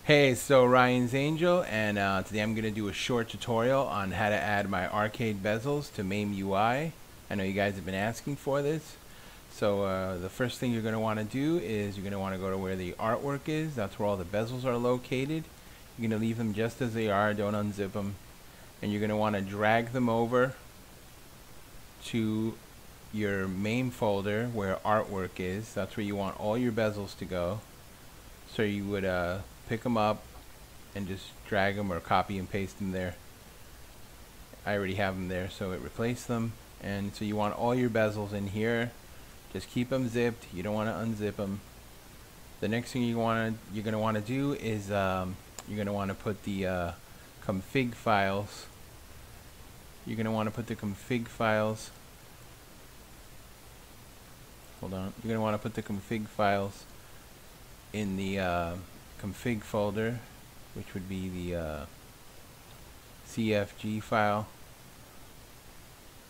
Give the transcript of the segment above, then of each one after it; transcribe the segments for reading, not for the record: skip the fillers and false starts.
Hey, so Ryan's Angel, and today I'm going to do a short tutorial on how to add my arcade bezels to Mame UI. I know you guys have been asking for this. So the first thing you're going to want to do is you're going to want to go to where the artwork is. That's where all the bezels are located. You're going to leave them just as they are, don't unzip them. And you're going to want to drag them over to your Mame folder where artwork is. That's where you want all your bezels to go. So you would pick them up and just drag them or copy and paste them there. I already have them there, so it replaced them. And so you want all your bezels in here. Just keep them zipped. You don't want to unzip them. The next thing you're going to want to do is you're going to want to put the config files. You're going to want to put the config files. Hold on. You're going to want to put the config files in the config folder, which would be the CFG file,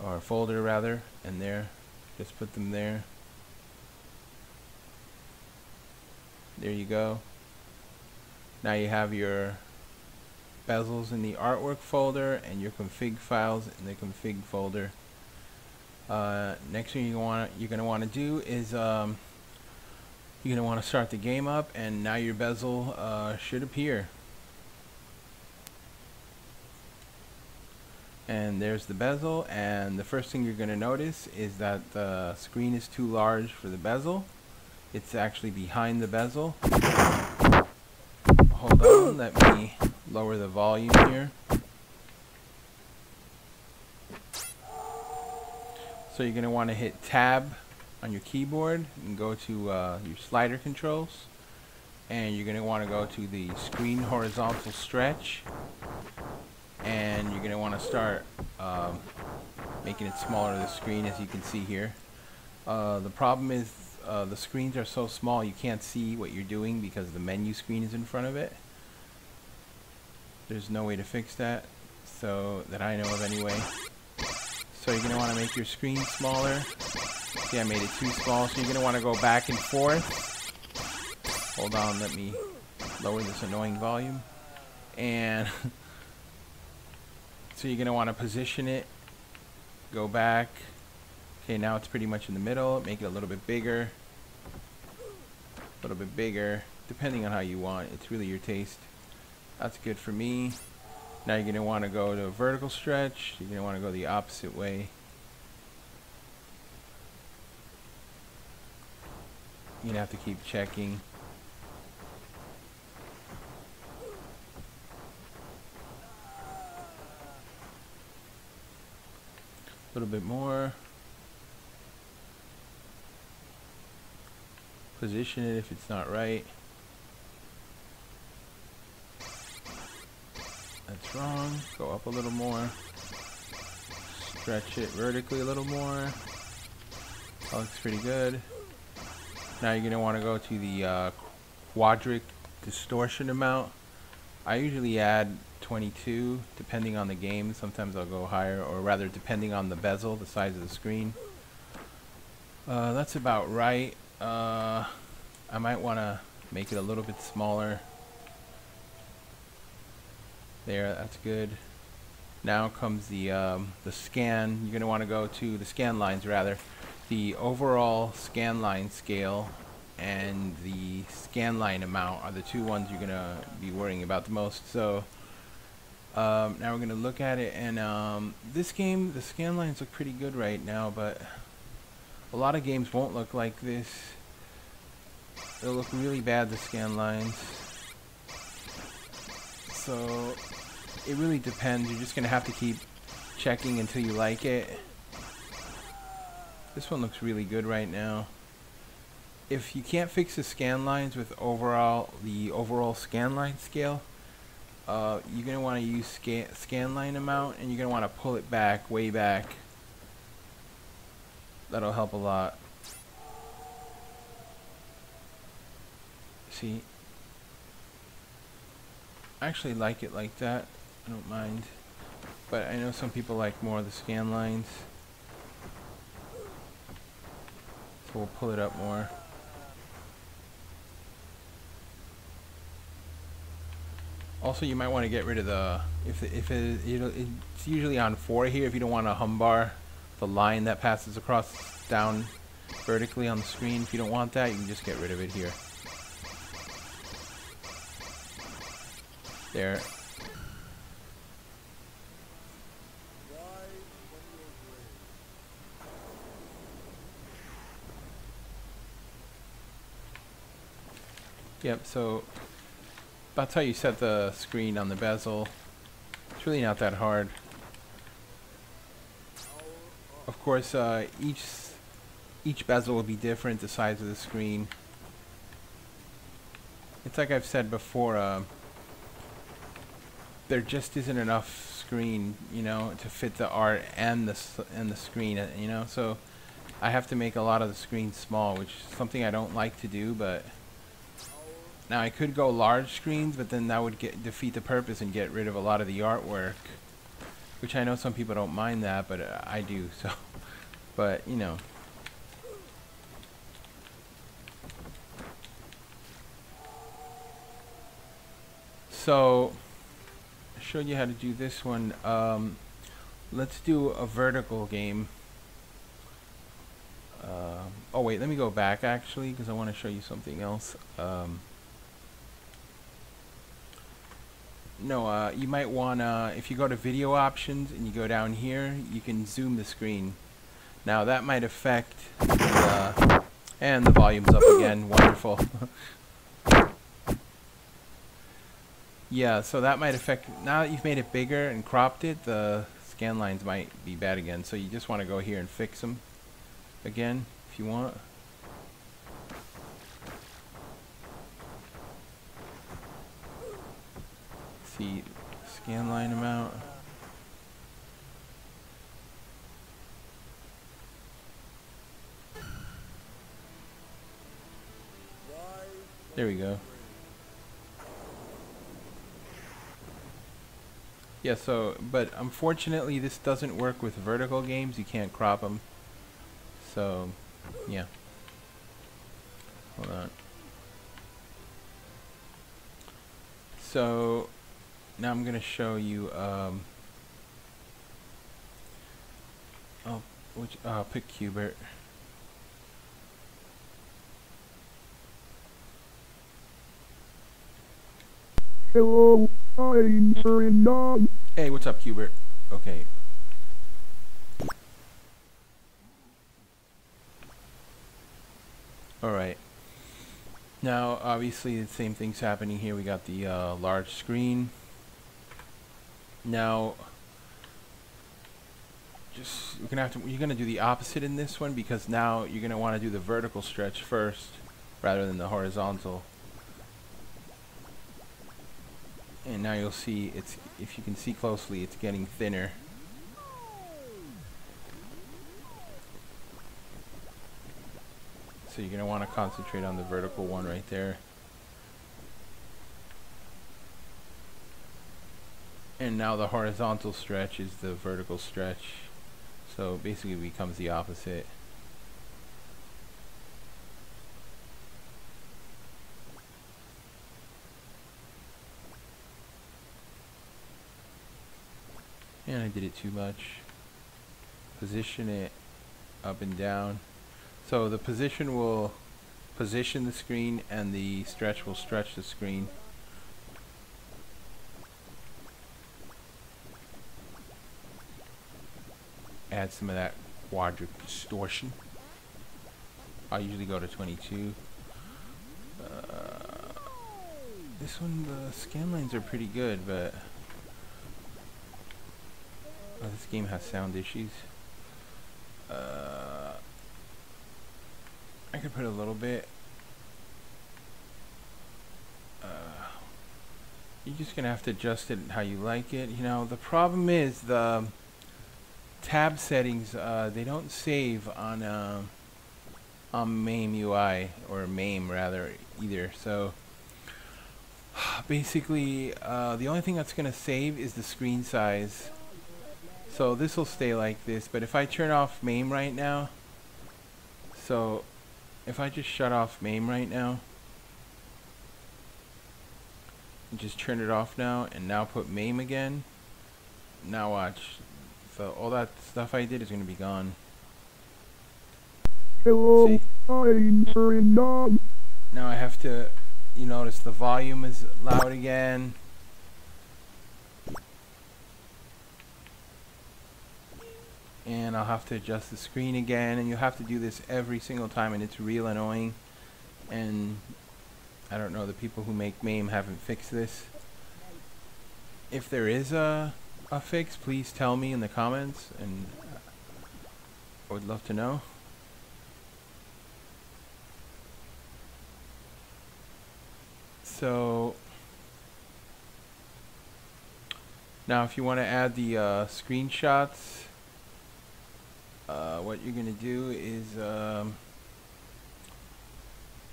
or folder rather, and there, just put them there. There you go. Now you have your bezels in the artwork folder and your config files in the config folder. Next thing you're going to want to do is you're going to want to start the game up, and now your bezel should appear. And there's the bezel, and the first thing you're going to notice is that the screen is too large for the bezel. It's actually behind the bezel. Hold on, let me lower the volume here. So you're going to want to hit tab on your keyboard and go to your slider controls, and you're going to want to go to the screen horizontal stretch, and you're going to want to start making it smaller to the screen, as you can see here. The problem is the screens are so small you can't see what you're doing because the menu screen is in front of it. There's no way to fix that, so that I know of anyway. So you're going to want to make your screen smaller. See, I made it too small, so you're going to want to go back and forth. Hold on, let me lower this annoying volume. And so you're going to want to position it, go back. Okay, now it's pretty much in the middle. Make it a little bit bigger, depending on how you want. It's really your taste. That's good for me. Now you're going to want to go to a vertical stretch. You're going to want to go the opposite way. You're going to have to keep checking. A little bit more. Position it if it's not right. That's wrong. Go up a little more. Stretch it vertically a little more. That looks pretty good. Now you're going to want to go to the quadric distortion amount. I usually add 22 depending on the game. Sometimes I'll go higher, or rather depending on the bezel, the size of the screen. That's about right. I might want to make it a little bit smaller. There, that's good. Now comes the scan. You're going to want to go to the scan lines, rather. The overall scan line scale and the scan line amount are the two ones you're going to be worrying about the most. So now we're going to look at it, and this game, the scan lines look pretty good right now, but a lot of games won't look like this. They'll look really bad, the scan lines. So it really depends. You're just going to have to keep checking until you like it. This one looks really good right now. If you can't fix the scan lines with the overall scan line scale, you're going to want to use scan line amount, and you're going to want to pull it back, way back. That'll help a lot. See? I actually like it like that. I don't mind. But I know some people like more of the scan lines. So we'll pull it up more. Also, you might want to get rid of the it's usually on 4 here if you don't want to humbar the line that passes across down vertically on the screen. If you don't want that, you can just get rid of it here. There. Yep, so that's how you set the screen on the bezel. It's really not that hard. Of course, each bezel will be different, the size of the screen. It's like I've said before, there just isn't enough screen, you know, to fit the art and the screen, you know. So I have to make a lot of the screen small, which is something I don't like to do, but now I could go large screens, but then that would defeat the purpose and get rid of a lot of the artwork, which I know some people don't mind that, but I do. So, but you know. So I showed you how to do this one. Let's do a vertical game. Oh wait, let me go back actually, because I want to show you something else. No, you might want to, if you go to video options and you go down here, you can zoom the screen. Now that might affect and the volume's up again. Wonderful. Yeah, so that might affect, now that you've made it bigger and cropped it, the scan lines might be bad again. So you just want to go here and fix them again if you want. See scan line amount. There we go. Yeah, so, but unfortunately this doesn't work with vertical games. You can't crop them. So, yeah. Hold on. So, now I'm going to show you, pick Qbert. Hello, I'm Fernand. Hey, what's up, Qbert? Okay. Alright. Now, obviously, the same thing's happening here. We got the large screen. Now, you're gonna do the opposite in this one, because now you're gonna want to do the vertical stretch first, rather than the horizontal. And now you'll see it's, if you can see closely, it's getting thinner. So you're going to want to concentrate on the vertical one right there. And now the horizontal stretch is the vertical stretch. So basically it becomes the opposite. And I did it too much. Position it up and down. So the position will position the screen and the stretch will stretch the screen. Add some of that quadrant distortion. I usually go to 22. This one, the scan lines are pretty good, but this game has sound issues. I could put a little bit. You're just gonna have to adjust it how you like it. You know, the problem is the tab settings. They don't save on Mame UI, or Mame rather, either. So basically, the only thing that's gonna save is the screen size. So this will stay like this, but if I turn off Mame right now, so if I just shut off Mame right now, Just turn it off now, and now put Mame again. Now watch. So all that stuff I did is going to be gone. Hello, See? I'm turning on. Now I have to, you notice the volume is loud again. And I'll have to adjust the screen again, and you have to do this every single time, and it's real annoying. And I don't know, the people who make Mame haven't fixed this. If there is a fix, please tell me in the comments, and I would love to know. So now if you want to add the screenshots, what you're going to do is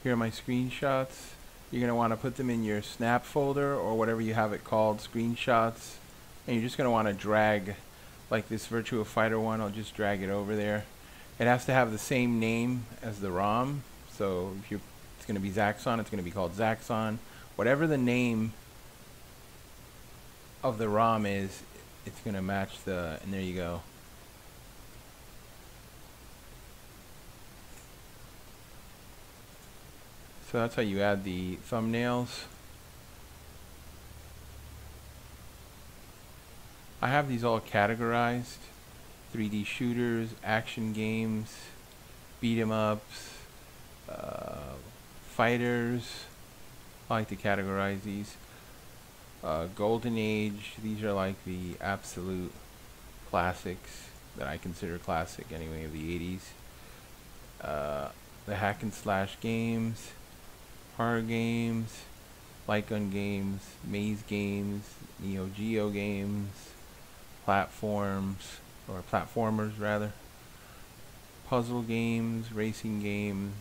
here are my screenshots. You're going to want to put them in your snap folder or whatever you have it called, screenshots, and you're just going to want to drag, like this Virtua Fighter one, I'll just drag it over there. It has to have the same name as the ROM, so if you're, it's going to be Zaxxon, it's going to be called Zaxxon. Whatever the name of the ROM is, it's going to match the, and there you go. So that's how you add the thumbnails. I have these all categorized: 3D shooters, action games, beat 'em ups, fighters. I like to categorize these. Golden Age, these are like the absolute classics that I consider classic anyway, of the 80s. The hack and slash games, horror games, light gun games, maze games, Neo Geo games, platforms, or platformers rather, puzzle games, racing games,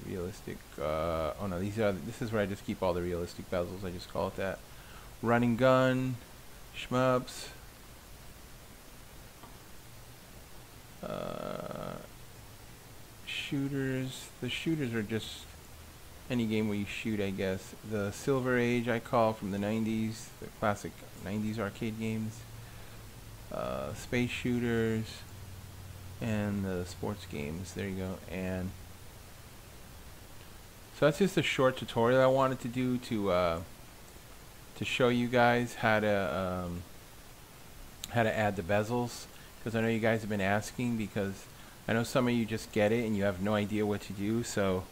realistic, oh no, this is where I just keep all the realistic bezels, I just call it that. Run and gun, shmups, shooters. The shooters are just any game where you shoot, I guess. The Silver Age I call, from the 90s, the classic 90s arcade games. Space shooters, and the sports games. There you go. And so that's just a short tutorial I wanted to do to show you guys how to add the bezels, because I know you guys have been asking, because I know some of you just get it and you have no idea what to do. So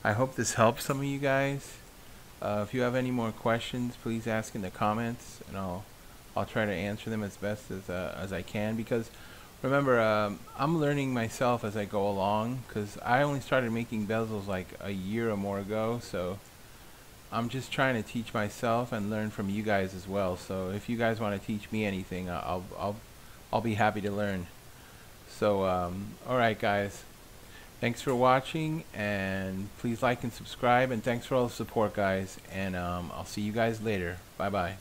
I hope this helps some of you guys. If you have any more questions, please ask in the comments, and I'll try to answer them as best as I can, because remember, I'm learning myself as I go along, because I only started making bezels like a year or more ago, so I'm just trying to teach myself and learn from you guys as well. So if you guys want to teach me anything, I'll be happy to learn. So alright guys, thanks for watching, and please like and subscribe, and thanks for all the support guys, and I'll see you guys later. Bye bye.